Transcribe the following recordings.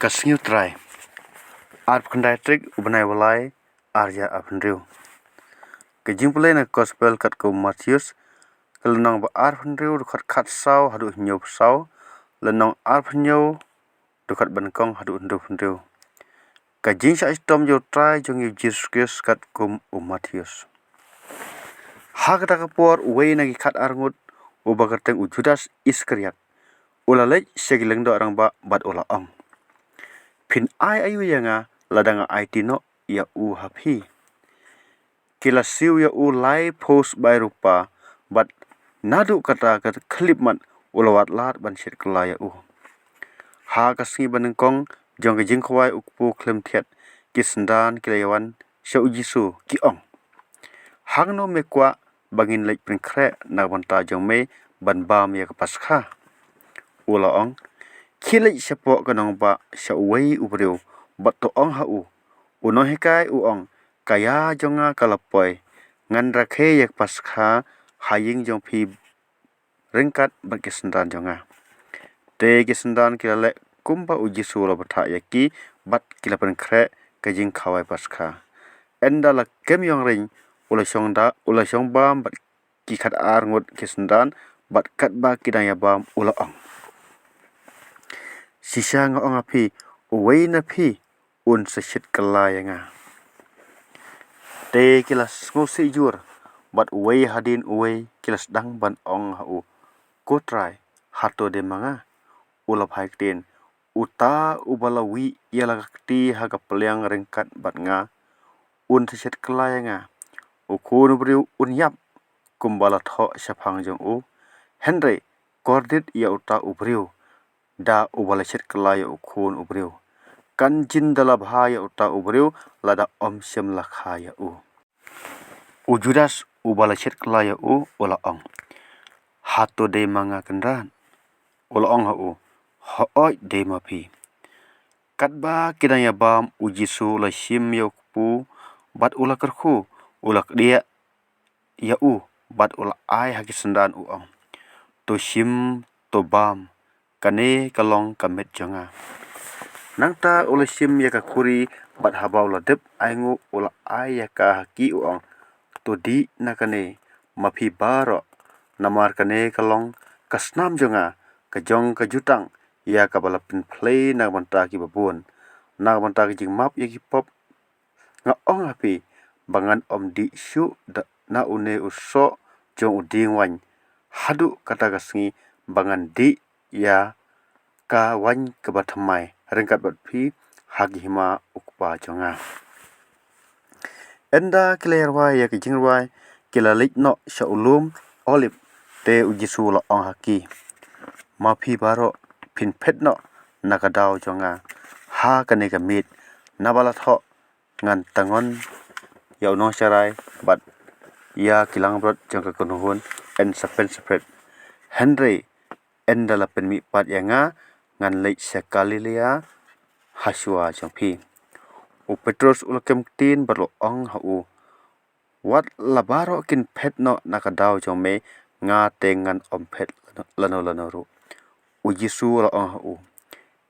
Kasnyu try. Art khandai ubanai walai arya apnriu. Kejing pulai na gospel kat ko Matius. Kelenong ba art pnriu dukat kat sau hadu nyop sau. Lenong art pnyo dukat bankong hadu pnriu. Kejing sa istom yo try jong yu Jesus kat ko Matius. Hak ta kapor uwei nagi kat arngut ubagateng Judas Iskariot. Ulalej segileng do arang ba bat ula ong. Pin ai ayu yanga ladanga IT no ya u hapi. Kila siu ya u lai post by rupa bat nadu kata klip man ulawat lat ban shit kala ya u. Ha kasngi banengkong jong ke jingkwai ukpu klem thiat kisendan kilayawan syau jisu ki ong. Hang no mekwa bangin lek prinkre na banta jong me ban bam ya kapaskha. Ula ong kilai sepok kanong ba syawai ubreu bat to ong hau uno hekai uong kaya jonga kalapoy ngan rakhe yak paskha haying jong phi ringkat bat kisendan jonga te kisendan kilale kumba ujisu la batha yaki bat kilapan kre kajing khawai paskha endala kem yong ring ula syong bam bat kikat arngut kisendan bat kat ba kidaya bam ula ong sisa nga ong api uwei na phi un seshit kalayanga te kilas ngosi jur bat uwei hadin uwei kilas dang ban ong hau kotrai hato de manga ulap haiktin uta ubalawi yala kti haga pelyang ringkat bat nga un seshit kalayanga ukun briu un yap kumbala tho syapang jong u Henry kordit ya uta ubriu da ubala shet kalaya ukun ubriu kan jin dala bahaya uta ubriu lada om syam lakhaya u Judas ubala shet kalaya u ula ong hato de manga kendran ula ong ha u hooi de mapi katba kidaya bam ujisu la shim yokpu bat ula kerku ula dia ya u bat ula ai hakisendan u ong to shim to bam kane kalong kamet jonga nangta ula shim ya kakuri bat habau la dep aingu ula ai ya ka haki uong to di nakane mapi baro namar kane kalong kasnam jonga kajong kajutang ya kabalapin play na banta ki babun na banta ki jing map ya ki pop nga ong api bangan om di shu na une uso jong uding wan hadu kata kasngi bangan di ya ka wan kebathamai ringkat bat phi hagihima ukpa jonga enda kilerwa ya kijingwa kilalik no shaulum olive te ujisu la ong haki mapi baro pin phet no nakadaw jonga ha kane kamit nabala tho ngan tangon ya no sharai bat ya kilang brot jong ka kunuhun en sapen sepret Henry endala pen mi pat yanga ngan lek sekalilia hasua jongpi u Petrus ulkem tin barlo ong hau wat labaro kin phet no nakadaw jome nga tengan om phet lano ru u Jisu la ong hau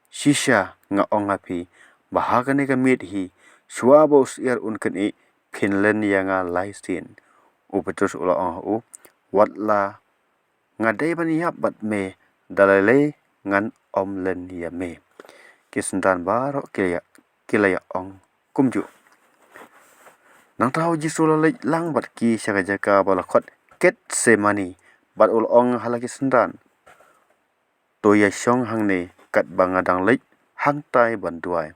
shisha nga ong api bahagane kamit hi swabos ir unken i Finland yanga laisin u Petrus ula ong hau wat la ngadai bani yap bat me dalale ngan om len ya me kisendan baro kilaya ong kumju nang tahu Jisu lalai lang bat ki syaga jaka balakot ket semani bat ul ong halaki sendan to ya syong hang ne kat bangadang lek hang tai banduai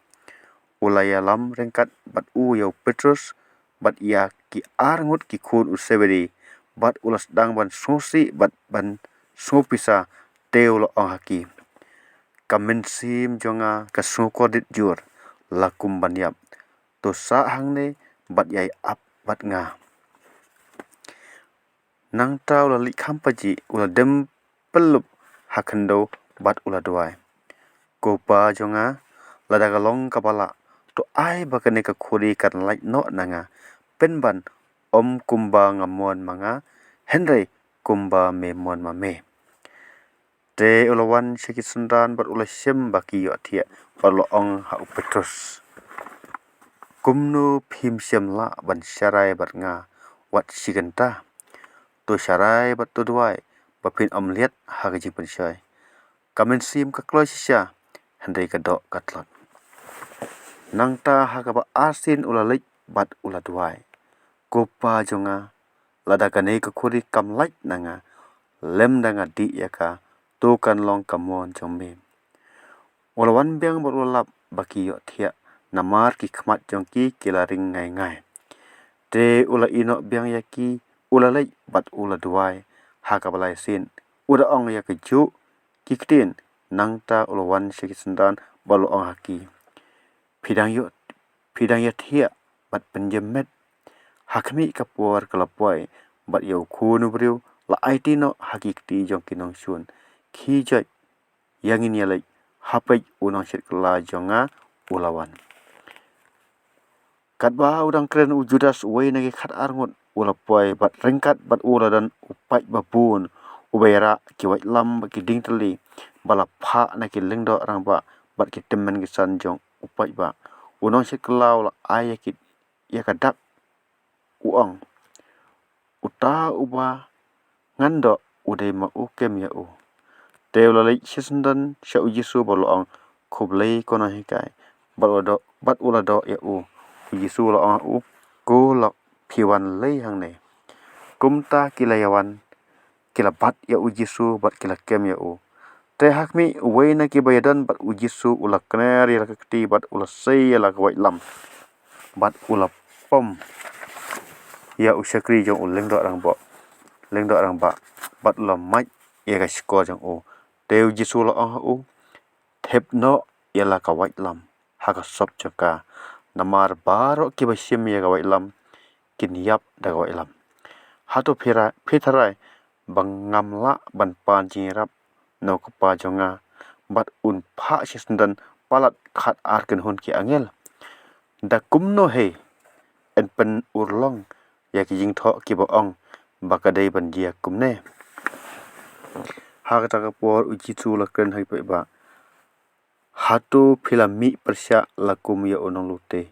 ulaya lam rengkat bat u ya Petrus bat ya ki arngut ki khun usebedi bat ulas dang ban sosi bat ban sopisa teul ong haki kamensim jonga kasukodit jur lakum banyap to sa hangne bat yai ap bat nga nang taw la likham paji ula dem pelup hakendo bat ula doai kopa jonga lada galong kapala to ai bakane ka khuri kan like no nanga penban om kumba ngamon manga Henry kumba me mon ma me te ulawan syaki sundan bat ula syem baki yo atia bat loong ha Petrus kumnu phim syem la ban syarai bat nga wat siganta to syarai bat to duai bapin amliat ha gaji pensai kamen sim ka kloi sisya handai ka dok katlot nangta ha ka ba asin ula lek bat ula duai kopa jonga lada kane ka khuri kam lek nanga lem danga di yaka to kan long kamon jombe ulawan beng bat ulap baki yo thia namar ki khmat jongki kilaring ngai ngai te ula ino beng yaki ula lek bat ula duai ha ka balai sin ura ong ya ke ju kiktin nangta ulawan syaki sendan balo ong haki pidang ya thia bat penjemet hakmi kapor kalapoi bat yo khunu briu la IT no hakikti jong kinong sun khi jai yangin ya lek hapai unang syet kala jonga ulawan katba udang kren u Judas wei nagi khat arngut ulapoi bat rengkat bat ula dan upai babun ubaira ki wait lam ki ding teli bala pha na ki lengdo rang ba bat ki temen ki san jong upai ba unang syet kala la ay ki ya kadak uang uta uba ngando udai ma ukem ya u te ula lek syesndan sya u Yesu boloang khoblei kono hikai bat ula do ya u Yesu la ong u ko la phiwan lei hang ne kumta kilayawan kilabat ya u Yesu bat kila kem ya u te hakmi wei na ki bayadan bat u Yesu ula kner ya kati bat ula sei ya la wait lam bat ula pom ya u syakri jong u lengdo rang ba bat ula mai ya ka skor jong u te u Yesu la ong u thepno ya la ka wait lam ha ka sop joka namar baro ki basyem ya ka wait lam kinyap da ka wait lam hato phetharai bangam la ban pan jingrap no kapa jonga bat un pha syesndan palat khat arken hun ki angel da kumno he en pen urlong ya ki jing tho ki bo ong bakadai ban dia kumne ha ka ta por uji chu la kren hai ba hato filami persya la kum ya onong lute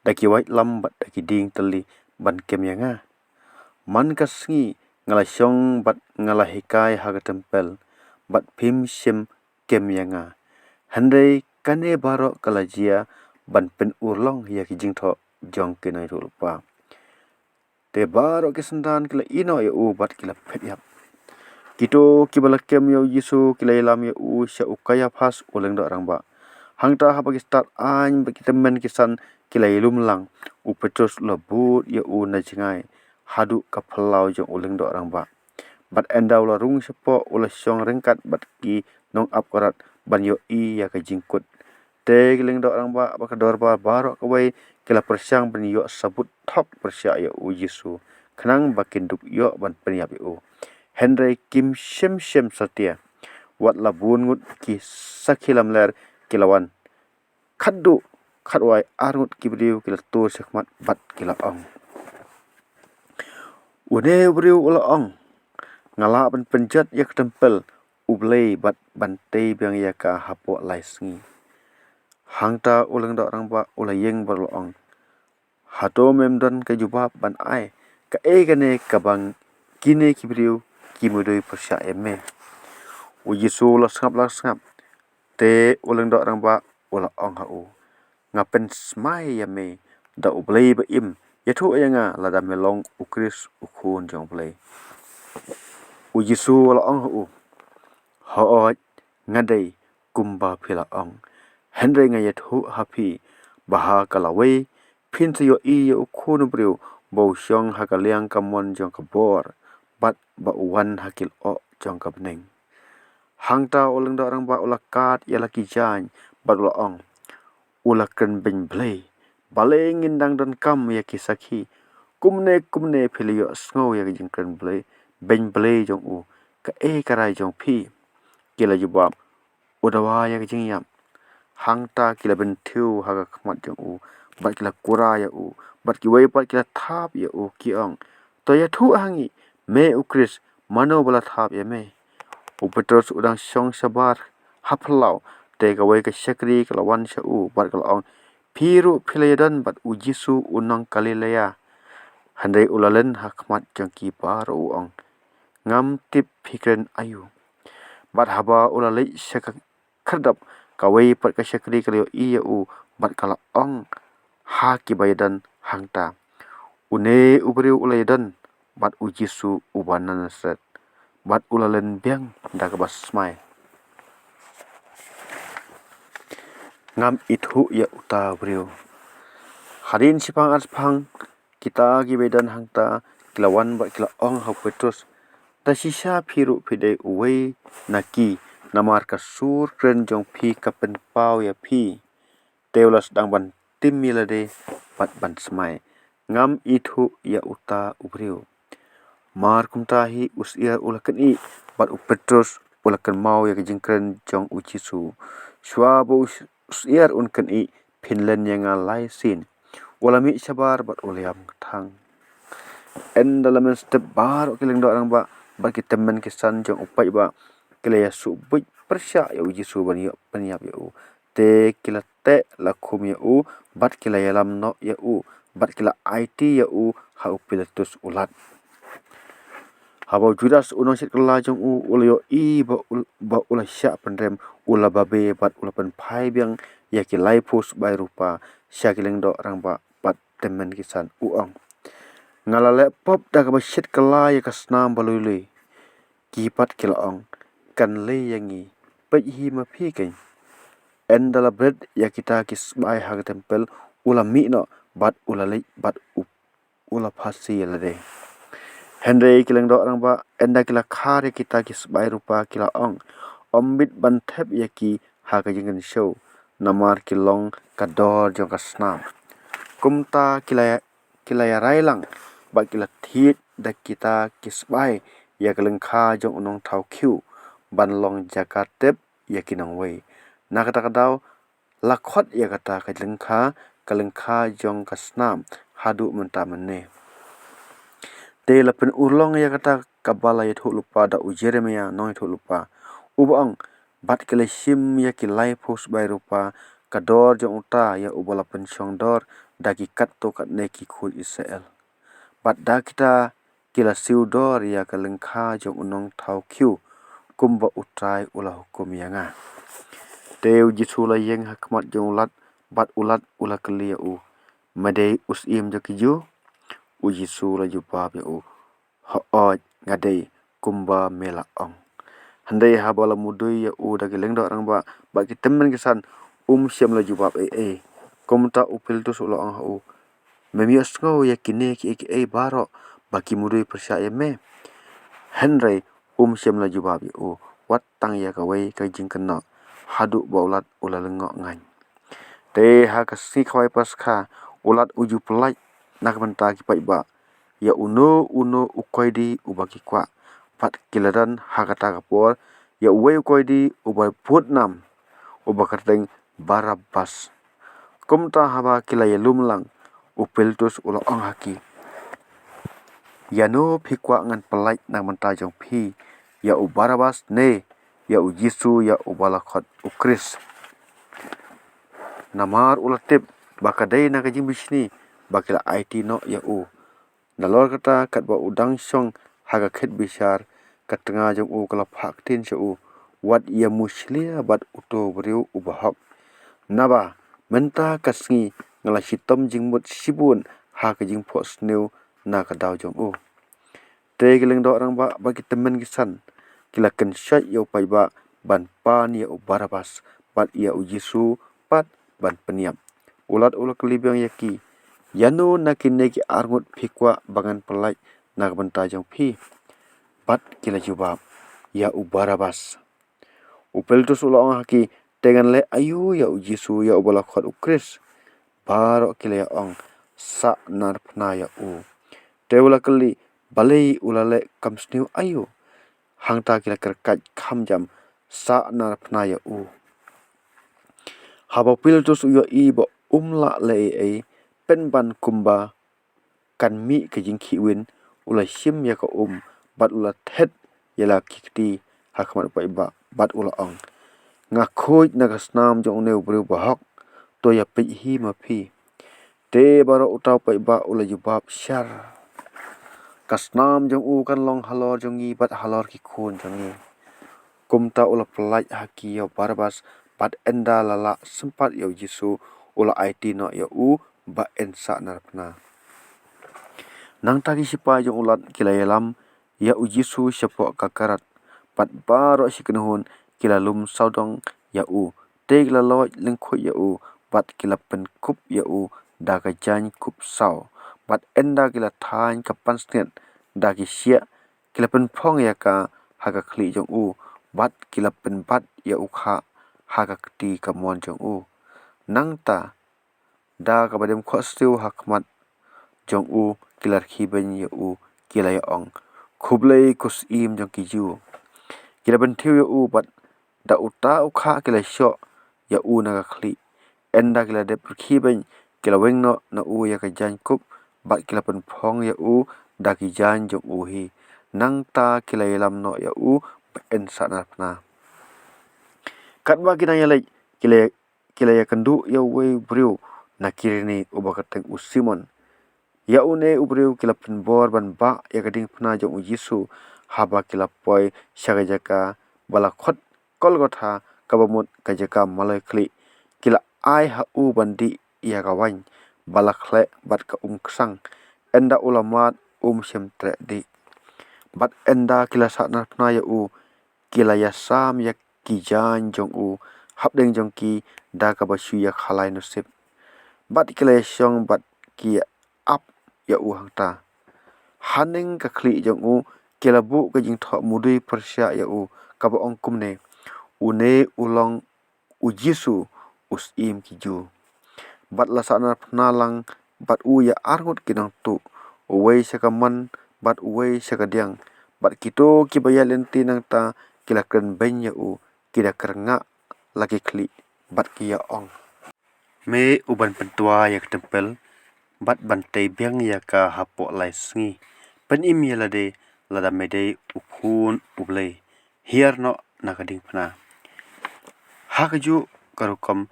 da ki wait lam bat da ki ding teli ban kem yanga man kasngi ngala syong bat ngala hikai ha ka tempel bat phim sim kem yanga handai kane baro kalajia ban pen urlong ya ki jing tho jong ke nai rupa te baro ke sendan kila ino ya u bat kila phet yap kito kibala kem ya Yesu kila ilam ya u sya ukaya phas uleng do rang ba hangta ha bagi start an bagi temen kisan kila ilum lang u Petrus labut ya u na jingai hadu kaphalau jong uleng do rang ba bat endau la rung sepo ula syong rengkat bat ki nong ap korat ban yo i ya ka jingkut te giling do rang ba bakador ba baro kawai kila persyang ban yo sabut thok persya ya u Yesu khnang bakin duk yo ban penyap yo Henry Kim Shem Satya wat labun ngut ki sakhilam ler kilawan khaddu khatwai arngut kibriu kila tur sekmat bat kila ong une briu ula ong ngala ban penjat yak tempel ublei bat bantei biang yaka hapo laisngi hangta uleng do rang ba ula yeng bar ong hato memdan ka jubab ban ai ka egane kabang kine kibriu kimudoi persya eme u Yesu la sngap te uleng do rang ba ula ong ha u ngapen smai yame da ublei ba im yathu ayanga lada melong ukris ukhun jong blei u Yesu la ong hu ho ngadai kumba phila ong henre nga yathu hapi baha kalawe phin yo i ukhun briu bo syong hakaliang kamon jong kabor bat ba uwan hakil o jong kabneng hangta uleng do rang ba ula kat yala ki jan bat ula ong ula ken ben blei baleng indang dan kam ya ki sakhi kumne philio sngo ya jing ken blei ben blei jong u ka karai jong phi kila jubab udawa ya jing yam hangta kila ben thiu ha ka khmat jong u bat kila kura ya u bat ki wei pat kila thap ya u ki ong to ya thu hangi me ukris mano bala thap ya me Petrus udang syong sabar haplau te gawai ke syakri kelawan syau bat kalaong piru pilayadan bat ujisu unang Galilea handai ulalen hakmat jangki baru ong ngam tip pikren ayu bat haba ulalai syakak kerdap kawai pat ke syakri kalio iya bat kalaong ha kibayadan hangta une ubriu ulayadan bat ujisu ubanan set bat ulalen biang dagabas smai ngam ithu ya uta brio hadin sipang arspang kita gibedan hangta kilawan bat kilaong hau Petrus ta sisa phiru phide uwei naki namar kasur kren jong phi kapen pau ya phi teulas dang ban tim milade bat ban smai ngam ithu ya uta ubrio mar kumtahi usia ulakan i bat Petrus ulakan mau ya jingkren jong uchisu shwa bo usiar unkan i Finland yang alai sin ulami sabar bat uliam thang en dalam step bar kileng do orang ba kita men kisan jong upai ba kilaya subut persya ya ujisu ban ya penyap ya te kilate lakum ya bat kilaya lam no ya bat kila IT ya ha upilatus ulat habau Judas unang sit kala jong ulio i ba ula sya pendrem ula babe bat ula pen phai biang ya ki laipus bai rupa sya kileng do rang ba bat temen kisan uang ngalale pop da ka sit kala ya kasnam balului ki pat kilaong kan le yangi pej hi ma phi ken endala bread ya kita kis bai ha tempel ula mi no bat ula le bat ula phasi la de Henry kileng do rang ba enda kila khare kita kis bai rupa kila ong ombit ban thep yaki ha ka jingen show namar kilong kador jong kasnam kumta kilaya railang ba kila thit da kita kis bai ya keleng kha jong unong thau khiu ban long jakatep ya kinang wei nakata kadau lakhot ya kata keleng kha jong kasnam hadu menta menne te lapen urlong ya kata kabala ya thu lupa da Jeremia noi thu lupa ubang bat kele sim ya ki lai phus bai rupa kador jong uta ya ubala pen dor dagi kat to kat ne ki khul Israel bat da kita kila siudor ya kalengkha jong unong thau khiu kumba utrai ula hukum yanga teu jisula yeng hakmat jong ulat bat ulat ula kelia madei usim jakiju ujisu la jubab ya hooj ngadei kumba mela ong handai habala mudui ya dagi lengdo orang ba ki temen kisan siam la jubab komta upil tu sulo ong memios ngo ya kine ki baro baki mudui persya me Henry siam la jubab ya wat tang ya kawai ka jingkena hadu baulat ula lengok ngan te ha kasi khawai pas kha ulat uju pelai nak benta ki pai ba ya uno ukoi di ubaki kwa pat kiladan hakata kapor ya uwe ukoi di ubai putnam ubakateng Barabas kumta haba kilaya lumlang upiltus ulo ong haki yano phikwa ngan pelai nang menta jong phi ya Barabas ne ya Jisu ya balakhat ukris namar ulatip bakadai na kajing bisni bakila IT no ya nalor kata kat ba udang song haga khet bisar kat tengah jong kala phaktin sha wat ya muslia bat uto beriu ubahok naba menta kasngi ngala hitam jingmut sibun ha ka jing phos new na ka daw jong te geleng do rang ba bagi temen kisan kila ken syai yo pai ba ban pan ya Barabas bat ya Jisu pat ban peniap ulat kelibiang yaki yano nakine ki arngut phikwa bangan pelai nak benta jong phi bat kila jubab ya Barabas upel tu sulo haki dengan le ayu ya Jisu ya balakhat ukris baro kila ya ong sa nar pna ya teula keli balei ulale kamsniu ayu hangta kila kerkat khamjam sa nar pna ya haba pil tu su yo bo umla le pen ban kumba kan mi ke jing khiwin ula sim ya ka bat ula thet yala kikti hakmat pa iba bat ula ong ngakhoi nagasnam jong ne ubreu bahok to ya pe hi ma phi te baro utau pa iba ula jubab syar kasnam jong u kan long halor jong i bat halor ki khun jong i kumta ula pelai haki yo Barabas bat enda lala sempat yo Yesu ula IT no yo u ba ensa narpna nang tagi sipa jong ulat kilayalam ya u Yesu syapo kakarat pat baro sikenhun kilalum saudong ya u te kilalawat lengkho ya u bat kilapen kup ya u daga jan kup sau bat enda kila thain kapan snet dagi sia kilapen phong ya ka haga khli jong u bat kilapen bat ya u kha haga kti kamon jong u nang ta da ka badem kho stiu hakmat jong u kilar khiben ya u kilaya ong khublei kus im jong kiju kila ben thiu ya u bat da uta u kha kila syo ya u naga khli enda kila de khiben kila wengno na u ya ka jan kup bat kila pen phong ya u da ki jan jong u hi nang ta kila yalam no ya u en sa na pna kat ba kina ya lai kila ya kandu ya we brio na kirini ubakateng u Simon ya une ubreu kila pen bor ban ba ya kading pna jong u Yesu haba kila poi syagajaka bala khot kolgotha kabamut kajaka malai khli kila ai ha u bandi ya kawan bala khle bat ka ksang enda ulamat sem tre di bat enda kila sa na pna ya u kila ya sam ya kijan jong u habdeng jong ki da ka basu ya khalai no sip bat kila ya syong bat ki ap ya u hangta haning ka khli jong u kila bu ka jing tho mudui persya ya u ka ba ong kumne une ulong u Yesu us im ki ju bat la sa na pna lang bat u ya arngut kinang tu uwei sakaman bat uwei sakadiang bat kito ki baya lenti nang ta kila kren ben ya u kila kernga lagi khli bat ki ya ong me uban pentua ya tempel bat bantai biang ya ka hapo lai sngi pen im ya lade lada mede ukhun ublei hiar no nakading pna hakaju karukom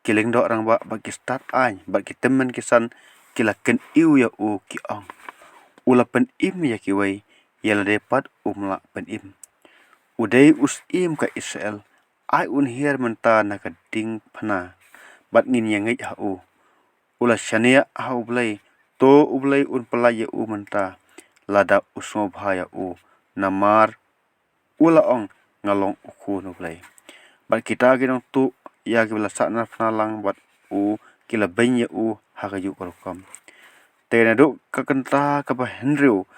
kileng do rang ba ki start ai bat ki temen kisan kila ken iu ya u ki ong ula pen im ya ki wei ya lade pat umla pen im udai us im ka Israel ai un hiar menta nakading pna bat ngin yang ngai ha u ula shania ha ublei to ublei un pelai ya u menta lada usmo bhaya u namar ula ong ngalong ukhun ublei bat kita ginong tu ya gibla sakna pnalang bat u kila benya u hakaju korkom tena du kakenta ka ba henriu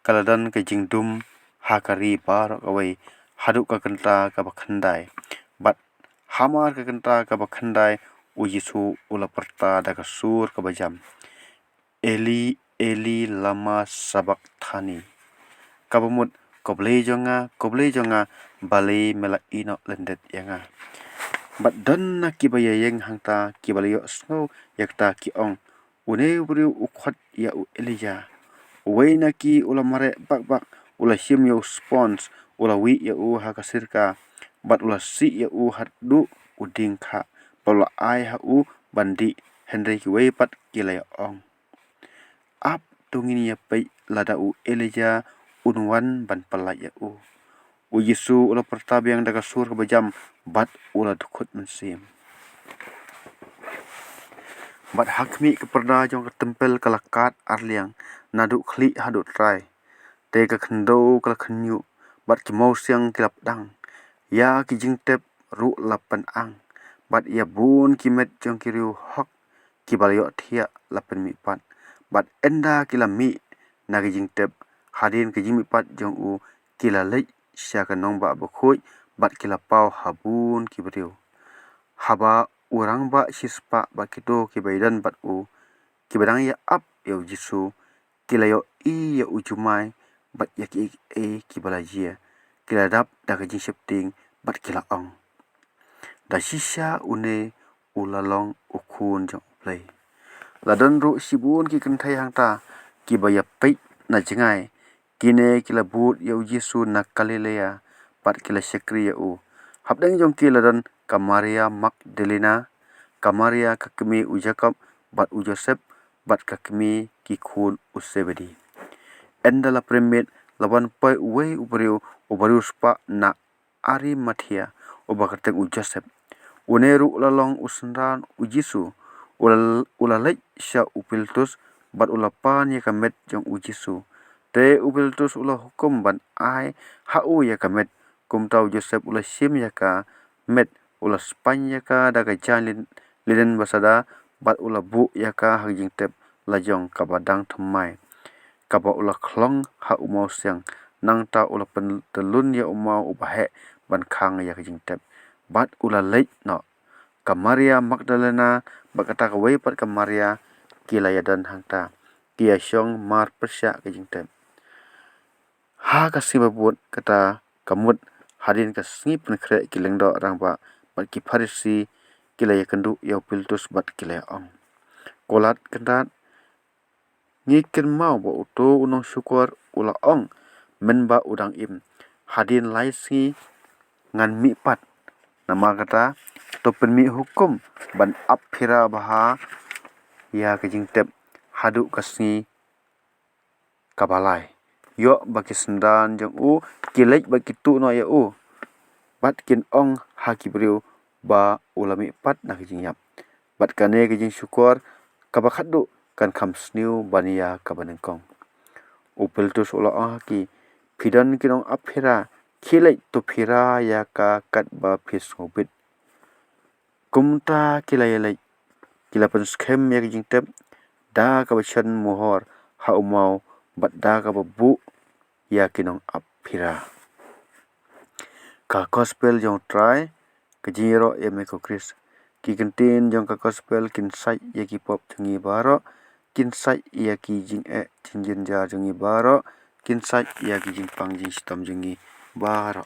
kaladan ka jingdum hakari bar kawai hadu kakenta ka ba khandai bat hamar kakenta ka ba khandai u Yesu ula perta da ka sur ka bajam Eli Eli lama sabakthani kabamut koblei jonga balei mela ino lendet yanga bat dan na kibaya yang hangta kibalayo snow yakta ki ong une bru ukhot ya u Elijah uwei na ki ula mare bak ula him yo spons ula wi ya u hakasirka bat ula si ya u hadu uding kha bala ai ha u bandi Henry ki wei pat kilaya ong ap tungini ya pai lada u Elijah unwan ban palai ya u Yesu ula pertabiang daga sur ke bajam bat ula dukut mensim bat hakmi ke perda jong ke tempel kalakat arliang nadu khli hadu trai te ka khndo kala khnyu bat ki mau siang kilap dang ya ki jingtep ru lapan ang bat ya bun ki met jong ki riu hok ki balyo thia lapan mi pat bat enda kila mi na ki jingtep hadin ki jimi pat jong u kila lei sya ka nong ba khoi bat kila pau habun ki brio haba urang ba sispa ba kito ki baidan bat u ki badang ya ap yo Yesu kila yo i ya ujumai bat ya ki ki balajia kila dap da ka jisepting bat kila ong da sisya une ulalong ukhun jong play ladan ru sibun ki kenthai hangta ki baya pai na jingai kine kila but ya Yesu na Galilea bat kila sekri ya u. Habdang jong kila dan ka Maria Magdalena, ka Maria kakmi u Jacob bat u Joseph bat kakmi ki khun u Zebedi. Endala premet laban pai uwei ubariu spa na Arimathea ubakartek u Joseph. Uneru ulalong usendran u Jisu ulalej sya upiltus bat ulapan ya kamet jong u Jisu. Te upiltus ulah hukum ban ai hau ya kamet kum tau Joseph ulah sim ya ka met ulah span ya ka daga jan linen basada bat ulah bu ya ka hagjing tep lajong kabadang themai. Kaba ulah klong ha umau siang nang ta ulah telun ya umau ubahe ban khang ya hagjing tep. Bat ulah lej no ka Maria Magdalena bakata ka wei pat ka Maria kila ya dan hangta kia syong mar persya hagjing tep. Ha kasih babut kata kamut hadin ka sngi penkre kileng do rang ba bat ki Farisi kila ya kendu ya piltus bat kila ya ong. Kolat kendat ngiken mau ba uto unong syukur ula ong men ba udang im hadin lai si ngan mi pat nama kata to pen mi hukum ban aphira baha ya kajing tep hadu kasni kabalai yo baki sendan jong u kilej baki tu no ya u bat kin ong haki briu ba ulami pat na kajing yap bat kane kajing syukur kabakadu kan kham sniu bania kabanengkong upiltus ula ong haki pidan kinong aphira kilej tu phira ya ka kat ba phis ngobit kumta kilayalej kila pen skem ya kajing tep da ka bachan mohor ha umau bat da ka bu ya kinong aphira ka gospel jong try kajiro ya meko Chris ki kentin jong ka gospel kin sai ya ki pop jungi baro kin sai ya ki jing jinja jungi baro kin sai ya ki jing pang jing sitam jungi baro.